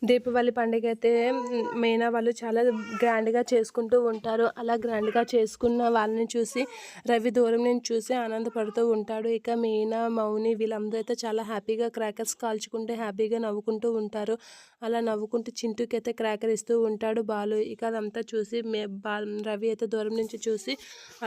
దీపావళి పండుగ అయితే మీనా వాళ్ళు చాలా గ్రాండ్గా చేసుకుంటూ ఉంటారు. అలా గ్రాండ్గా చేసుకున్న వాళ్ళని చూసి రవి దూరం నుంచి చూసి ఆనందపడుతూ ఉంటాడు. ఇక మీనా, మౌని వీళ్ళందరూ అయితే చాలా హ్యాపీగా క్రాకర్స్ కాల్చుకుంటే హ్యాపీగా నవ్వుకుంటూ ఉంటారు. అలా నవ్వుకుంటూ చింటూకి అయితే క్రాకర్ ఇస్తూ ఉంటాడు బాలు. ఇక అదంతా చూసి రవి అయితే దూరం నుంచి చూసి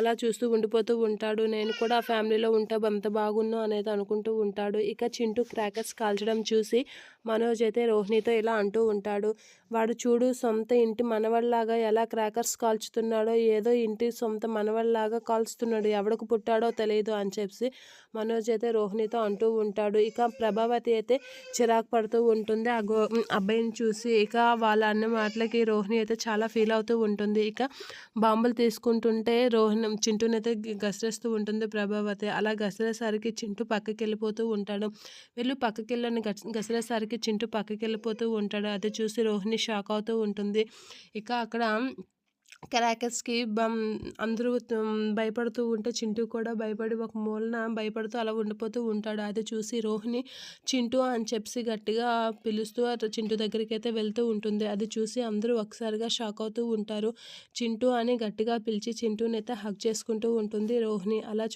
అలా చూస్తూ ఉండిపోతూ ఉంటాడు. నేను కూడా ఆ ఫ్యామిలీలో ఉంటా అంత బాగున్నాను అనేది అనుకుంటూ ఉంటాడు. ఇక చింటూ క్రాకర్స్ కాల్చడం చూసి మనోజ్ అయితే రోహిణితో ఇలా అంటూ ఉంటాడు, వాడు చూడు సొంత ఇంటి మనవడిలాగా ఎలా క్రాకర్స్ కాల్చుతున్నాడో, ఏదో ఇంటి సొంత మనవడిలాగా కాల్చుతున్నాడు, ఎవడకు పుట్టాడో తెలియదు అని చెప్పి మనోజ్ అయితే రోహిణితో అంటూ ఉంటాడు. ఇక ప్రభావతి అయితే చిరాకు పడుతూ ఉంటుంది ఆ అబ్బాయిని చూసి. ఇక వాళ్ళ అన్న మాటలకి రోహిణి అయితే చాలా ఫీల్ అవుతూ ఉంటుంది. ఇక బాంబులు తీసుకుంటుంటే చింటూని అయితే గసిరేస్తూ ఉంటుంది ప్రభావతి. అలా గసిరేసరికి చింటూ పక్కకి వెళ్ళిపోతూ ఉంటాడు. వీళ్ళు పక్కకి వెళ్ళని గసిరేసరికి చింటూ పక్కకి వెళ్ళిపోతూ ఉంటాడు. అది చూసి రోహిణి షాక్ అవుతూ ఉంటుంది. ఇక అక్కడ క్రాకర్స్కి అందరూ భయపడుతూ ఉంటే చింటూ కూడా భయపడి ఒక మూలన భయపడుతూ అలా ఉండిపోతూ ఉంటాడు. అది చూసి రోహిణి చింటూ అని చెప్పి గట్టిగా పిలుస్తూ చింటూ దగ్గరికి అయితే వెళ్తూ ఉంటుంది. అది చూసి అందరూ ఒకసారిగా షాక్ అవుతూ ఉంటారు. చింటూ అని గట్టిగా పిలిచి చింటూని అయితే హగ్ చేసుకుంటూ ఉంటుంది రోహిణి. అలా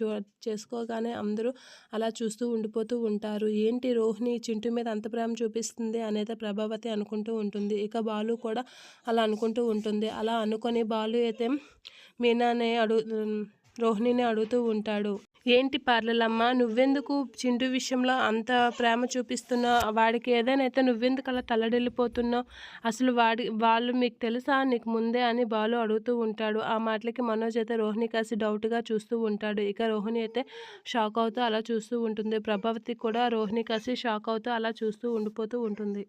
చేసుకోగానే అందరూ అలా చూస్తూ ఉండిపోతూ ఉంటారు. ఏంటి రోహిణి చింటూ మీద అంత ప్రేమ చూపిస్తుంది అనేది ప్రభావతి అనుకుంటూ ఉంటుంది. ఇక బాలు కూడా అలా అనుకుంటూ ఉంటుంది. అలా అనుకొని బాలు అయితే మీనానే రోహిణిని అడుగుతూ ఉంటాడు, ఏంటి పార్లలమ్మ నువ్వెందుకు చింటూ విషయంలో అంత ప్రేమ చూపిస్తున్నావు, వాడికి ఏదైనా అయితే నువ్వెందుకు అలా తల్లడిల్లిపోతున్నావు, అసలు వాళ్ళు మీకు తెలుసా నీకు ముందే అని బాలు అడుగుతూ ఉంటాడు. ఆ మాటలకి మనోజ్ అయితే రోహిణి కాసి డౌట్గా చూస్తూ ఉంటాడు. ఇక రోహిణి అయితే షాక్ అవుతూ అలా చూస్తూ ఉంటుంది. ప్రభావతి కూడా రోహిణి కాసి షాక్ అవుతూ అలా చూస్తూ ఉండిపోతూ ఉంటుంది.